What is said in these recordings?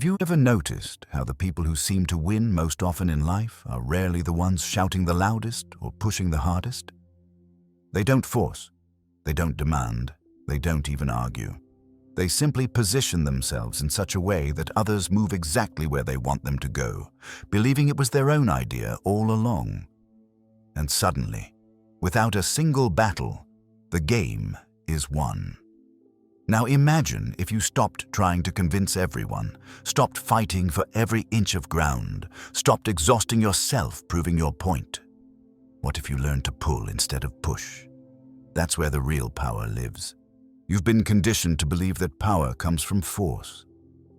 Have you ever noticed how the people who seem to win most often in life are rarely the ones shouting the loudest or pushing the hardest? They don't force, they don't demand, they don't even argue. They simply position themselves in such a way that others move exactly where they want them to go, believing it was their own idea all along. And suddenly, without a single battle, the game is won. Now imagine if you stopped trying to convince everyone, stopped fighting for every inch of ground, stopped exhausting yourself proving your point. What if you learned to pull instead of push? That's where the real power lives. You've been conditioned to believe that power comes from force,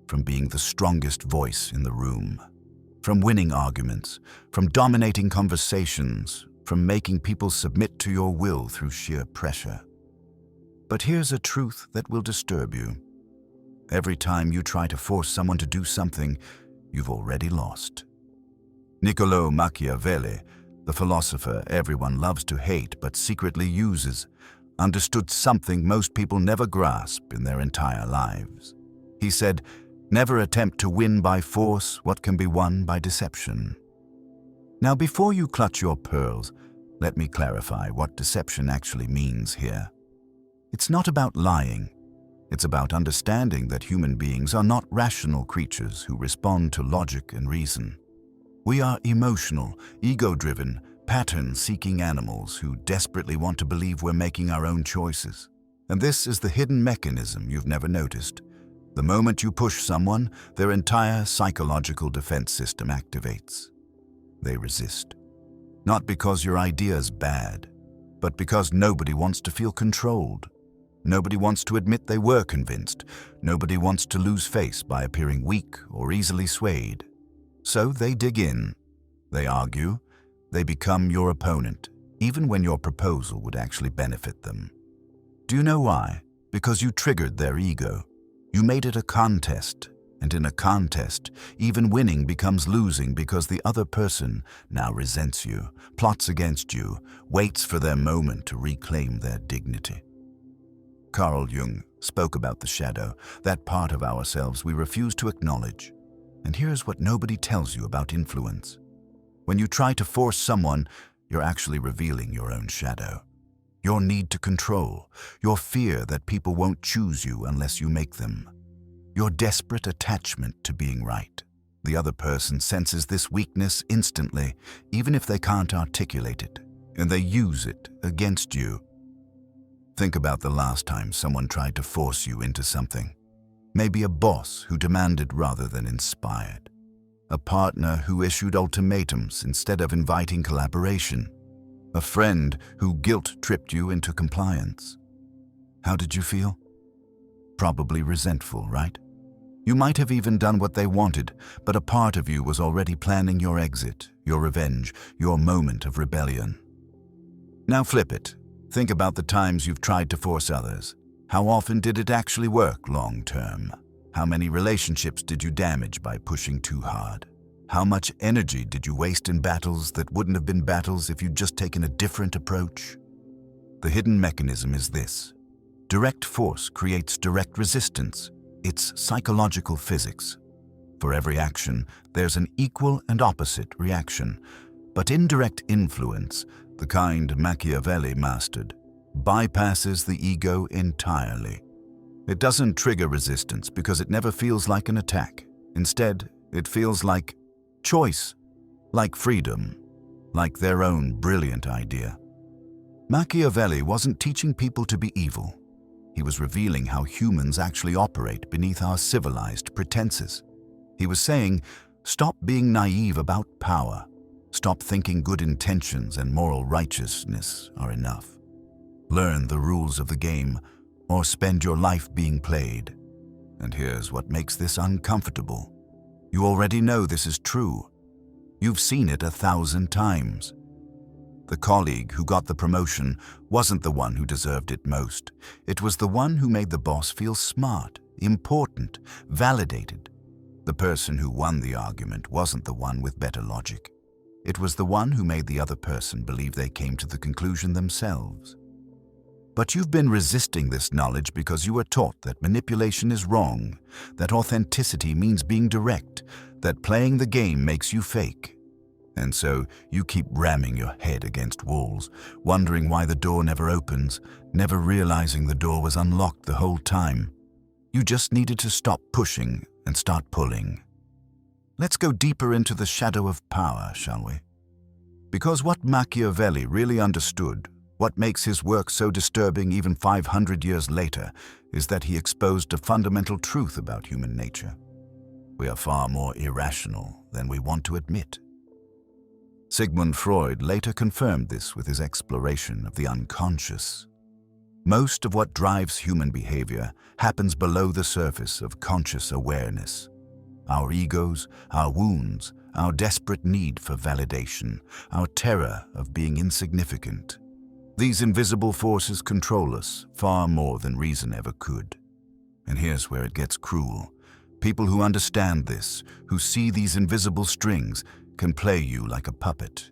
from being the strongest voice in the room, from winning arguments, from dominating conversations, from making people submit to your will through sheer pressure. But here's a truth that will disturb you. Every time you try to force someone to do something, you've already lost. Niccolò Machiavelli, the philosopher everyone loves to hate but secretly uses, understood something most people never grasp in their entire lives. He said, "Never attempt to win by force what can be won by deception." Now, before you clutch your pearls, let me clarify what deception actually means here. It's not about lying. It's about understanding that human beings are not rational creatures who respond to logic and reason. We are emotional, ego-driven, pattern-seeking animals who desperately want to believe we're making our own choices. And this is the hidden mechanism you've never noticed. The moment you push someone, their entire psychological defense system activates. They resist. Not because your idea's bad, but because nobody wants to feel controlled. Nobody wants to admit they were convinced. Nobody wants to lose face by appearing weak or easily swayed. So they dig in. They argue. They become your opponent, even when your proposal would actually benefit them. Do you know why? Because you triggered their ego. You made it a contest, and in a contest, even winning becomes losing because the other person now resents you, plots against you, waits for their moment to reclaim their dignity. Carl Jung spoke about the shadow, that part of ourselves we refuse to acknowledge. And here's what nobody tells you about influence. When you try to force someone, you're actually revealing your own shadow. Your need to control, your fear that people won't choose you unless you make them. Your desperate attachment to being right. The other person senses this weakness instantly, even if they can't articulate it, and they use it against you. Think about the last time someone tried to force you into something. Maybe a boss who demanded rather than inspired. A partner who issued ultimatums instead of inviting collaboration. A friend who guilt-tripped you into compliance. How did you feel? Probably resentful, right? You might have even done what they wanted, but a part of you was already planning your exit, your revenge, your moment of rebellion. Now flip it. Think about the times you've tried to force others. How often did it actually work long-term? How many relationships did you damage by pushing too hard? How much energy did you waste in battles that wouldn't have been battles if you'd just taken a different approach? The hidden mechanism is this. Direct force creates direct resistance. It's psychological physics. For every action, there's an equal and opposite reaction. But indirect influence, the kind Machiavelli mastered, bypasses the ego entirely. It doesn't trigger resistance because it never feels like an attack. Instead, it feels like choice, like freedom, like their own brilliant idea. Machiavelli wasn't teaching people to be evil. He was revealing how humans actually operate beneath our civilized pretenses. He was saying, stop being naive about power. Stop thinking good intentions and moral righteousness are enough. Learn the rules of the game, or spend your life being played. And here's what makes this uncomfortable. You already know this is true. You've seen it 1,000 times. The colleague who got the promotion wasn't the one who deserved it most. It was the one who made the boss feel smart, important, validated. The person who won the argument wasn't the one with better logic. It was the one who made the other person believe they came to the conclusion themselves. But you've been resisting this knowledge because you were taught that manipulation is wrong, that authenticity means being direct, that playing the game makes you fake. And so you keep ramming your head against walls, wondering why the door never opens, never realizing the door was unlocked the whole time. You just needed to stop pushing and start pulling. Let's go deeper into the shadow of power, shall we? Because what Machiavelli really understood, what makes his work so disturbing even 500 years later, is that he exposed a fundamental truth about human nature. We are far more irrational than we want to admit. Sigmund Freud later confirmed this with his exploration of the unconscious. Most of what drives human behavior happens below the surface of conscious awareness. Our egos, our wounds, our desperate need for validation, our terror of being insignificant. These invisible forces control us far more than reason ever could. And here's where it gets cruel. People who understand this, who see these invisible strings, can play you like a puppet.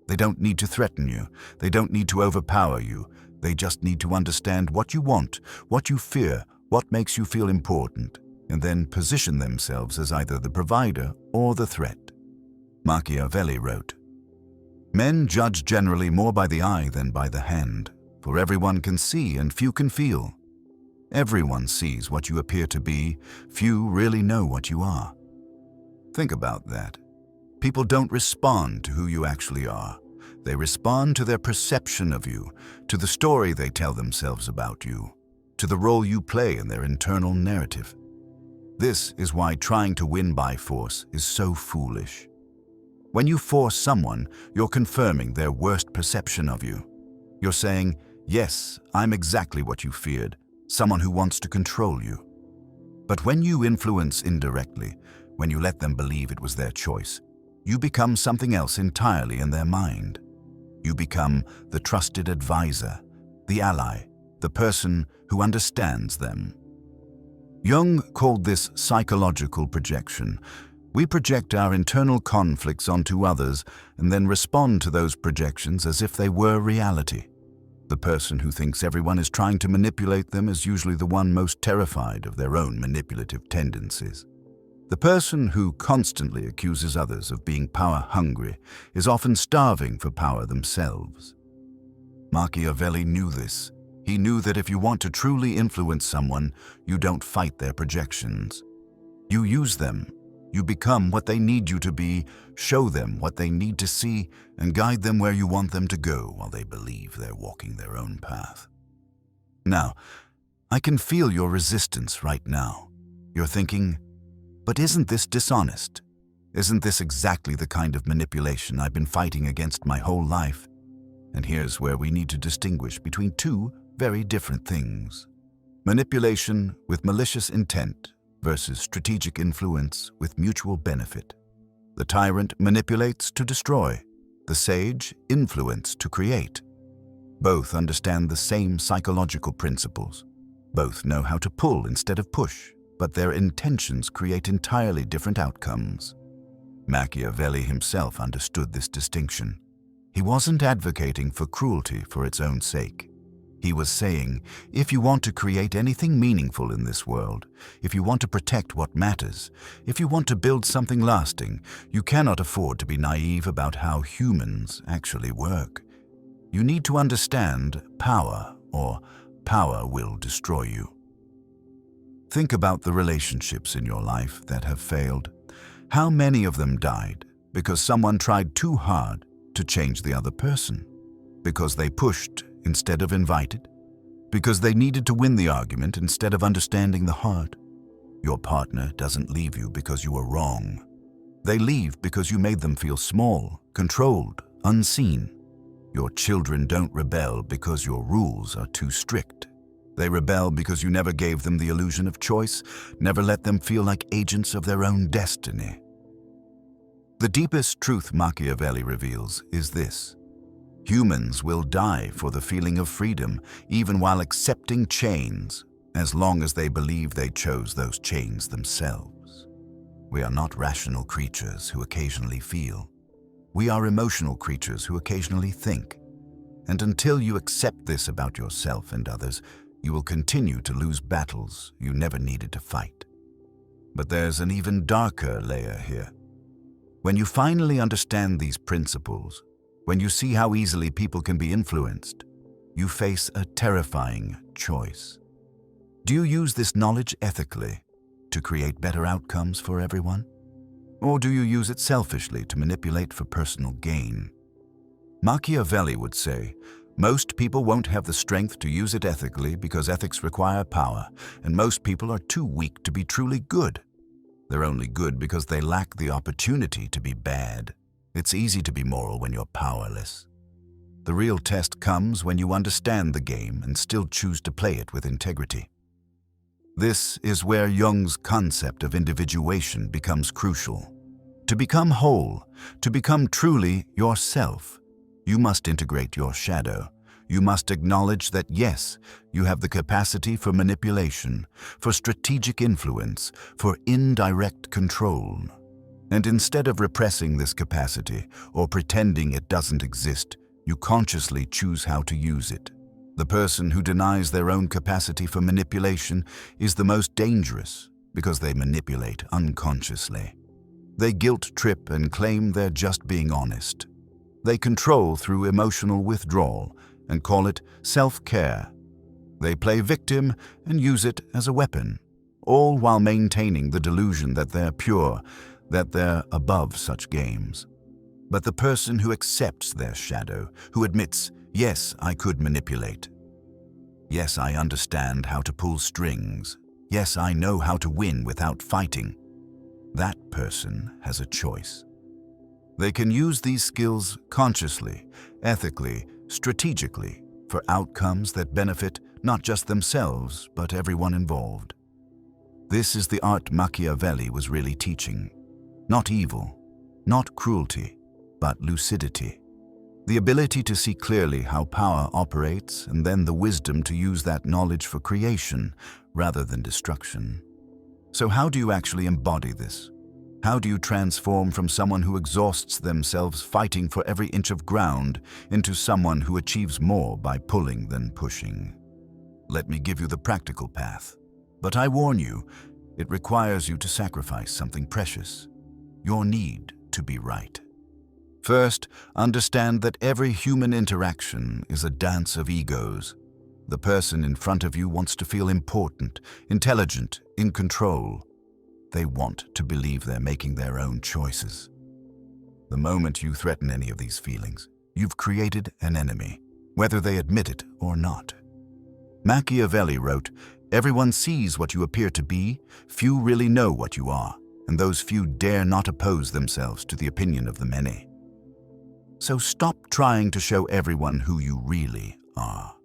They don't need to threaten you. They don't need to overpower you. They just need to understand what you want, what you fear, what makes you feel important, and then position themselves as either the provider or the threat. Machiavelli wrote, "Men judge generally more by the eye than by the hand, for everyone can see and few can feel. Everyone sees what you appear to be, few really know what you are." Think about that. People don't respond to who you actually are. They respond to their perception of you, to the story they tell themselves about you, to the role you play in their internal narrative. This is why trying to win by force is so foolish. When you force someone, you're confirming their worst perception of you. You're saying, "Yes, I'm exactly what you feared, someone who wants to control you." But when you influence indirectly, when you let them believe it was their choice, you become something else entirely in their mind. You become the trusted advisor, the ally, the person who understands them. Jung called this psychological projection. We project our internal conflicts onto others and then respond to those projections as if they were reality. The person who thinks everyone is trying to manipulate them is usually the one most terrified of their own manipulative tendencies. The person who constantly accuses others of being power-hungry is often starving for power themselves. Machiavelli knew this. He knew that if you want to truly influence someone, you don't fight their projections. You use them. You become what they need you to be, show them what they need to see, and guide them where you want them to go while they believe they're walking their own path. Now, I can feel your resistance right now. You're thinking, "But isn't this dishonest? Isn't this exactly the kind of manipulation I've been fighting against my whole life?" And here's where we need to distinguish between two very different things. Manipulation with malicious intent versus strategic influence with mutual benefit. The tyrant manipulates to destroy. The sage influence to create. Both understand the same psychological principles. Both know how to pull instead of push, but their intentions create entirely different outcomes. Machiavelli himself understood this distinction. He wasn't advocating for cruelty for its own sake. He was saying, if you want to create anything meaningful in this world, if you want to protect what matters, if you want to build something lasting, you cannot afford to be naive about how humans actually work. You need to understand power, or power will destroy you. Think about the relationships in your life that have failed. How many of them died because someone tried too hard to change the other person? Because they pushed instead of invited? Because they needed to win the argument instead of understanding the heart? Your partner doesn't leave you because you were wrong. They leave because you made them feel small, controlled, unseen. Your children don't rebel because your rules are too strict. They rebel because you never gave them the illusion of choice, never let them feel like agents of their own destiny. The deepest truth Machiavelli reveals is this: humans will die for the feeling of freedom, even while accepting chains, as long as they believe they chose those chains themselves. We are not rational creatures who occasionally feel. We are emotional creatures who occasionally think. And until you accept this about yourself and others, you will continue to lose battles you never needed to fight. But there's an even darker layer here. When you finally understand these principles, when you see how easily people can be influenced, you face a terrifying choice. Do you use this knowledge ethically to create better outcomes for everyone? Or do you use it selfishly to manipulate for personal gain? Machiavelli would say, most people won't have the strength to use it ethically because ethics require power, and most people are too weak to be truly good. They're only good because they lack the opportunity to be bad. It's easy to be moral when you're powerless. The real test comes when you understand the game and still choose to play it with integrity. This is where Jung's concept of individuation becomes crucial. To become whole, to become truly yourself, you must integrate your shadow. You must acknowledge that yes, you have the capacity for manipulation, for strategic influence, for indirect control. And instead of repressing this capacity or pretending it doesn't exist, you consciously choose how to use it. The person who denies their own capacity for manipulation is the most dangerous because they manipulate unconsciously. They guilt trip and claim they're just being honest. They control through emotional withdrawal and call it self-care. They play victim and use it as a weapon, all while maintaining the delusion that they're pure, that they're above such games. But the person who accepts their shadow, who admits, yes, I could manipulate. Yes, I understand how to pull strings. Yes, I know how to win without fighting. That person has a choice. They can use these skills consciously, ethically, strategically, for outcomes that benefit not just themselves, but everyone involved. This is the art Machiavelli was really teaching. Not evil, not cruelty, but lucidity. The ability to see clearly how power operates and then the wisdom to use that knowledge for creation rather than destruction. So how do you actually embody this? How do you transform from someone who exhausts themselves fighting for every inch of ground into someone who achieves more by pulling than pushing? Let me give you the practical path. But I warn you, it requires you to sacrifice something precious, your need to be right. First, understand that every human interaction is a dance of egos. The person in front of you wants to feel important, intelligent, in control. They want to believe they're making their own choices. The moment you threaten any of these feelings, you've created an enemy, whether they admit it or not. Machiavelli wrote, "Everyone sees what you appear to be, few really know what you are, and those few dare not oppose themselves to the opinion of the many." So stop trying to show everyone who you really are.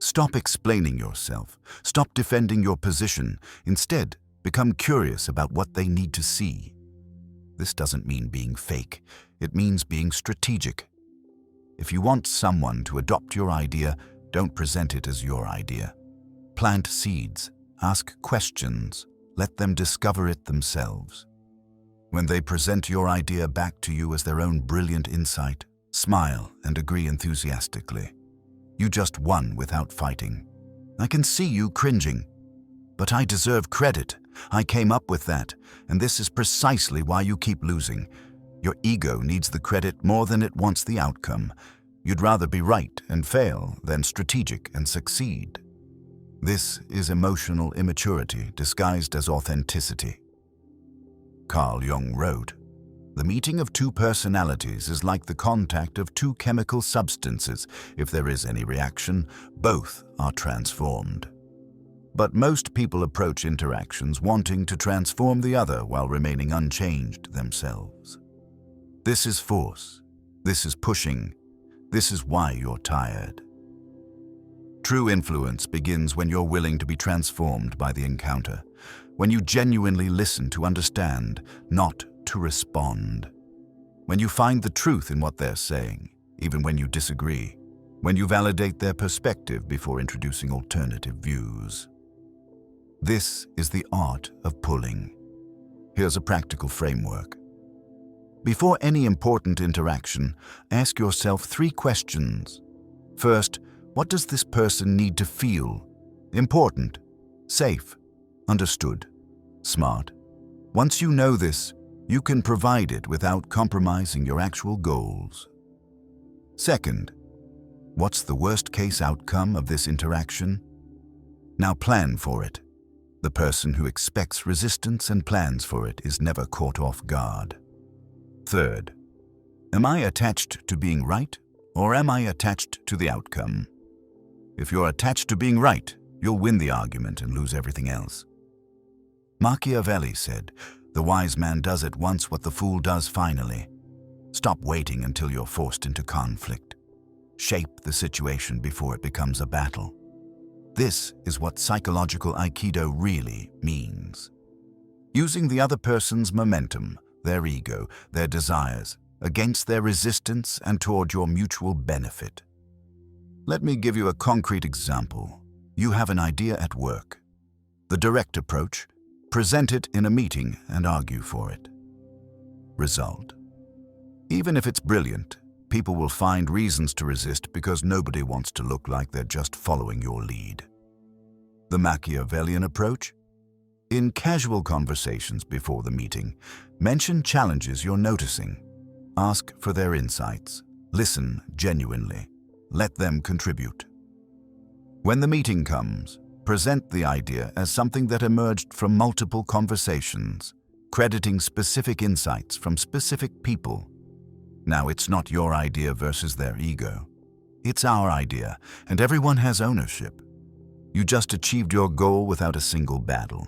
Stop explaining yourself. Stop defending your position. Instead, become curious about what they need to see. This doesn't mean being fake. It means being strategic. If you want someone to adopt your idea, don't present it as your idea. Plant seeds. Ask questions. Let them discover it themselves. When they present your idea back to you as their own brilliant insight, smile and agree enthusiastically. You just won without fighting. I can see you cringing. But I deserve credit. I came up with that, and this is precisely why you keep losing. Your ego needs the credit more than it wants the outcome. You'd rather be right and fail than strategic and succeed. This is emotional immaturity disguised as authenticity. Carl Jung wrote, "The meeting of two personalities is like the contact of two chemical substances. If there is any reaction, both are transformed." But most people approach interactions wanting to transform the other while remaining unchanged themselves. This is force. This is pushing. This is why you're tired. True influence begins when you're willing to be transformed by the encounter, when you genuinely listen to understand, not to respond. When you find the truth in what they're saying, even when you disagree. When you validate their perspective before introducing alternative views. This is the art of pulling. Here's a practical framework. Before any important interaction, ask yourself 3 questions. First, what does this person need to feel? Important, safe, understood, smart. Once you know this, you can provide it without compromising your actual goals. Second, what's the worst-case outcome of this interaction? Now plan for it. The person who expects resistance and plans for it is never caught off guard. Third, am I attached to being right, or am I attached to the outcome? If you're attached to being right, you'll win the argument and lose everything else. Machiavelli said, "The wise man does at once what the fool does finally." Stop waiting until you're forced into conflict. Shape the situation before it becomes a battle. This is what psychological aikido really means. Using the other person's momentum, their ego, their desires, against their resistance and toward your mutual benefit. Let me give you a concrete example. You have an idea at work. The direct approach: present it in a meeting and argue for it. Result: even if it's brilliant, people will find reasons to resist because nobody wants to look like they're just following your lead. The Machiavellian approach: in casual conversations before the meeting, mention challenges you're noticing. Ask for their insights. Listen genuinely. Let them contribute. When the meeting comes, present the idea as something that emerged from multiple conversations, crediting specific insights from specific people. Now, it's not your idea versus their ego. It's our idea, and everyone has ownership. You just achieved your goal without a single battle.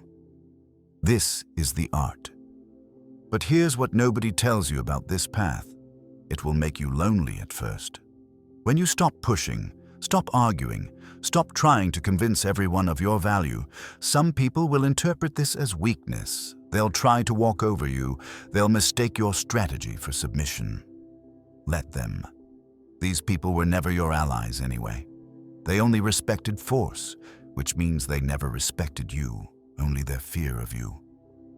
This is the art. But here's what nobody tells you about this path. It will make you lonely at first. When you stop pushing, stop arguing, stop trying to convince everyone of your value, some people will interpret this as weakness. They'll try to walk over you. They'll mistake your strategy for submission. Let them. These people were never your allies anyway. They only respected force, which means they never respected you, only their fear of you.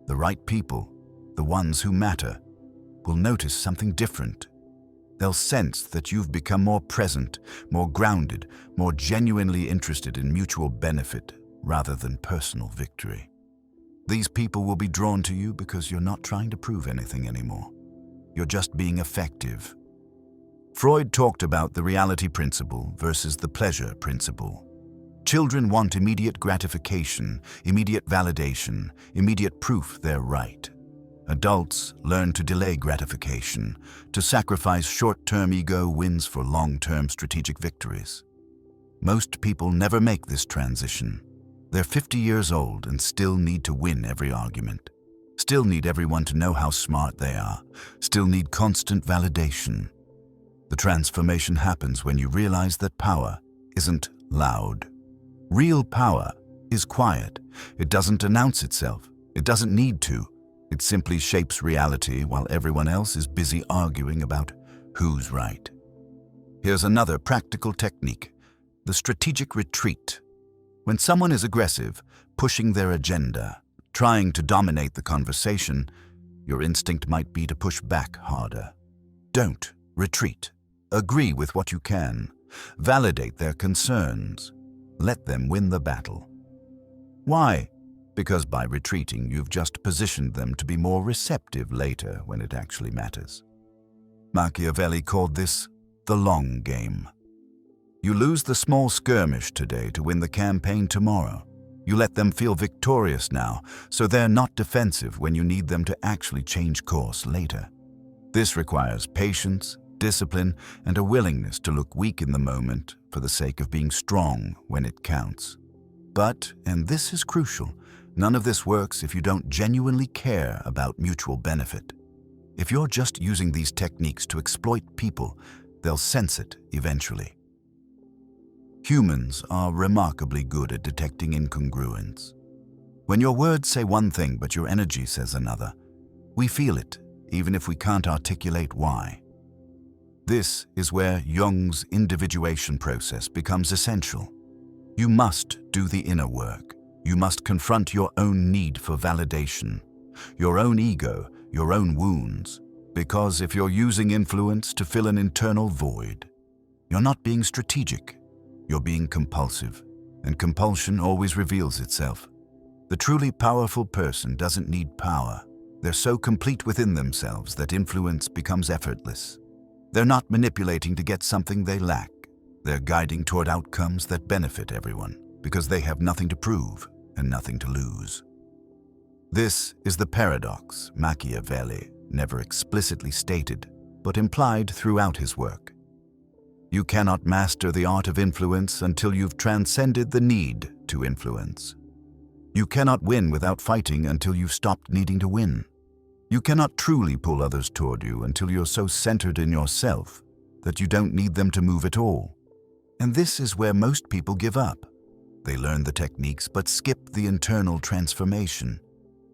The right people, the ones who matter, will notice something different. They'll sense that you've become more present, more grounded, more genuinely interested in mutual benefit rather than personal victory. These people will be drawn to you because you're not trying to prove anything anymore. You're just being effective. Freud talked about the reality principle versus the pleasure principle. Children want immediate gratification, immediate validation, immediate proof they're right. Adults learn to delay gratification, to sacrifice short-term ego wins for long-term strategic victories. Most people never make this transition. They're 50 years old and still need to win every argument. Still need everyone to know how smart they are. Still need constant validation. The transformation happens when you realize that power isn't loud. Real power is quiet. It doesn't announce itself. It doesn't need to. It simply shapes reality while everyone else is busy arguing about who's right. Here's another practical technique: the strategic retreat. When someone is aggressive, pushing their agenda, trying to dominate the conversation, your instinct might be to push back harder. Don't retreat. Agree with what you can. Validate their concerns. Let them win the battle. Why? Because by retreating, you've just positioned them to be more receptive later when it actually matters. Machiavelli called this the long game. You lose the small skirmish today to win the campaign tomorrow. You let them feel victorious now, so they're not defensive when you need them to actually change course later. This requires patience, discipline, and a willingness to look weak in the moment for the sake of being strong when it counts. But, and this is crucial, none of this works if you don't genuinely care about mutual benefit. If you're just using these techniques to exploit people, they'll sense it eventually. Humans are remarkably good at detecting incongruence. When your words say one thing but your energy says another, we feel it, even if we can't articulate why. This is where Jung's individuation process becomes essential. You must do the inner work. You must confront your own need for validation, your own ego, your own wounds, because if you're using influence to fill an internal void, You're not being strategic, you're being compulsive, and compulsion always reveals itself. The truly powerful person doesn't need power. They're so complete within themselves that influence becomes effortless. They're not manipulating to get something they lack. They're guiding toward outcomes that benefit everyone, because they have nothing to prove and nothing to lose. This is the paradox Machiavelli never explicitly stated, but implied throughout his work. You cannot master the art of influence until you've transcended the need to influence. You cannot win without fighting until you've stopped needing to win. You cannot truly pull others toward you until you're so centered in yourself that you don't need them to move at all. And this is where most people give up. They learn the techniques but skip the internal transformation.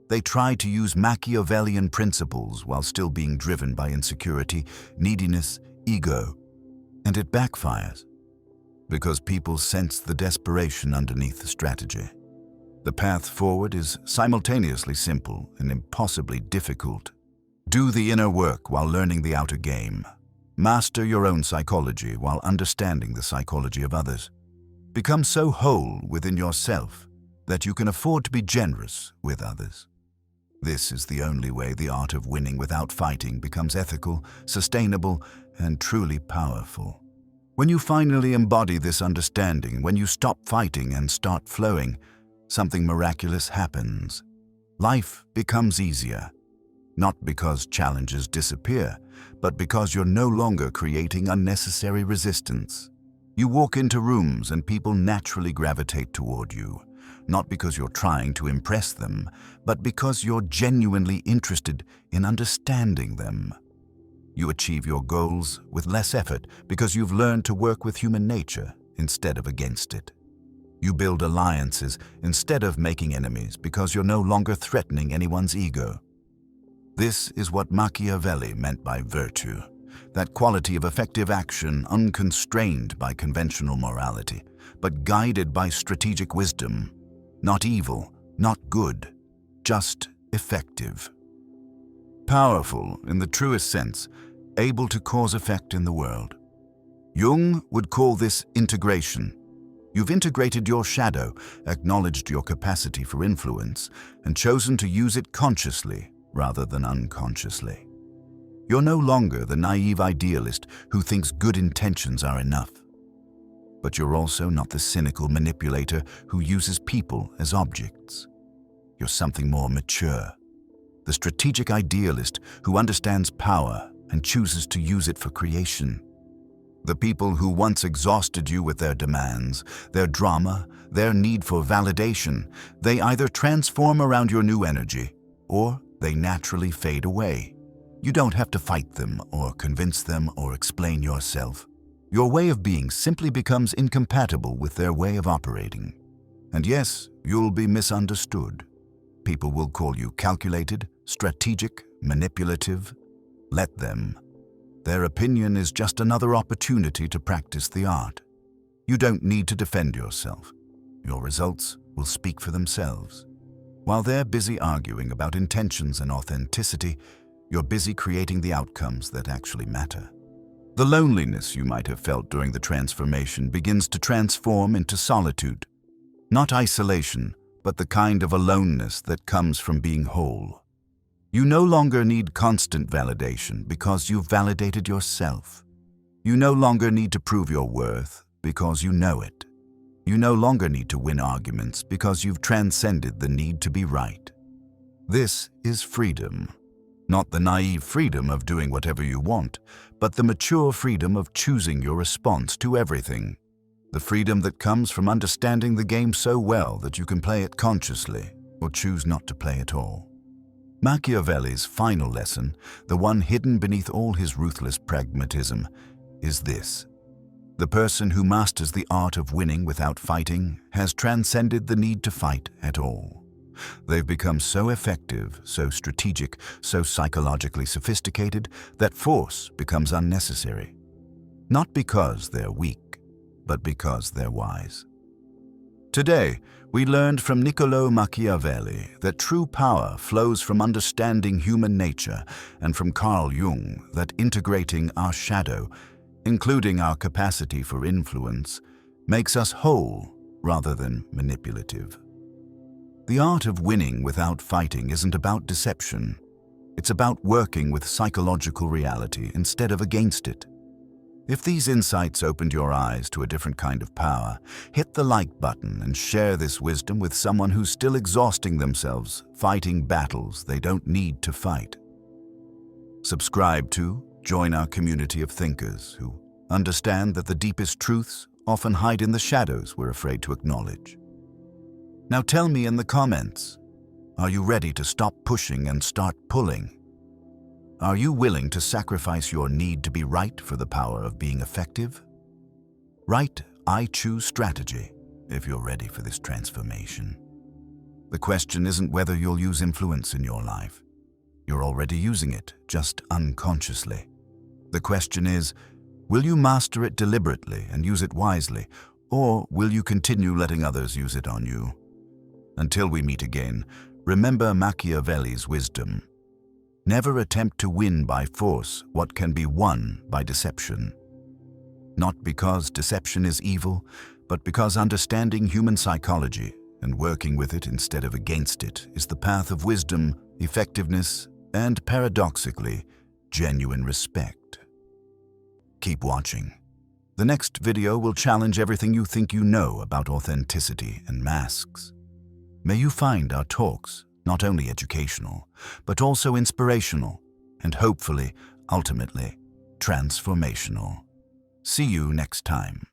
They try to use Machiavellian principles while still being driven by insecurity, neediness, ego, and it backfires because people sense the desperation underneath the strategy. The path forward is simultaneously simple and impossibly difficult. Do the inner work while learning the outer game. Master your own psychology while understanding the psychology of others. Become so whole within yourself that you can afford to be generous with others. This is the only way the art of winning without fighting becomes ethical, sustainable, and truly powerful. When you finally embody this understanding, when you stop fighting and start flowing, something miraculous happens. Life becomes easier, not because challenges disappear, but because you're no longer creating unnecessary resistance. You walk into rooms and people naturally gravitate toward you, not because you're trying to impress them, but because you're genuinely interested in understanding them. You achieve your goals with less effort because you've learned to work with human nature instead of against it. You build alliances instead of making enemies because you're no longer threatening anyone's ego. This is what Machiavelli meant by virtue, that quality of effective action unconstrained by conventional morality, but guided by strategic wisdom. Not evil, not good, just effective. Powerful in the truest sense, able to cause effect in the world. Jung would call this integration. You've integrated your shadow, acknowledged your capacity for influence, and chosen to use it consciously rather than unconsciously. You're no longer the naive idealist who thinks good intentions are enough. But you're also not the cynical manipulator who uses people as objects. You're something more mature, the strategic idealist who understands power and chooses to use it for creation. The people who once exhausted you with their demands, their drama, their need for validation, they either transform around your new energy, or they naturally fade away. You don't have to fight them or convince them or explain yourself. Your way of being simply becomes incompatible with their way of operating. And yes, you'll be misunderstood. People will call you calculated, strategic, manipulative. Let them. Their opinion is just another opportunity to practice the art. You don't need to defend yourself. Your results will speak for themselves. While they're busy arguing about intentions and authenticity, you're busy creating the outcomes that actually matter. The loneliness you might have felt during the transformation begins to transform into solitude. Not isolation, but the kind of aloneness that comes from being whole. You no longer need constant validation because you've validated yourself. You no longer need to prove your worth because you know it. You no longer need to win arguments because you've transcended the need to be right. This is freedom. Not the naive freedom of doing whatever you want, but the mature freedom of choosing your response to everything. The freedom that comes from understanding the game so well that you can play it consciously or choose not to play at all. Machiavelli's final lesson, the one hidden beneath all his ruthless pragmatism, is this. The person who masters the art of winning without fighting has transcended the need to fight at all. They've become so effective, so strategic, so psychologically sophisticated that force becomes unnecessary. Not because they're weak, but because they're wise. Today, we learned from Niccolò Machiavelli that true power flows from understanding human nature, and from Carl Jung that integrating our shadow including our capacity for influence, makes us whole rather than manipulative. The art of winning without fighting isn't about deception. It's about working with psychological reality instead of against it. If these insights opened your eyes to a different kind of power, hit the like button and share this wisdom with someone who's still exhausting themselves fighting battles they don't need to fight. Subscribe to, join our community of thinkers who understand that the deepest truths often hide in the shadows we're afraid to acknowledge. Now tell me in the comments, are you ready to stop pushing and start pulling? Are you willing to sacrifice your need to be right for the power of being effective? Write "I choose strategy" if you're ready for this transformation. The question isn't whether you'll use influence in your life. You're already using it, just unconsciously. The question is, will you master it deliberately and use it wisely, or will you continue letting others use it on you? Until we meet again, remember Machiavelli's wisdom. Never attempt to win by force what can be won by deception. Not because deception is evil, but because understanding human psychology and working with it instead of against it is the path of wisdom, effectiveness, and paradoxically, genuine respect. Keep watching. The next video will challenge everything you think you know about authenticity and masks. May you find our talks not only educational, but also inspirational, and hopefully, ultimately, transformational. See you next time.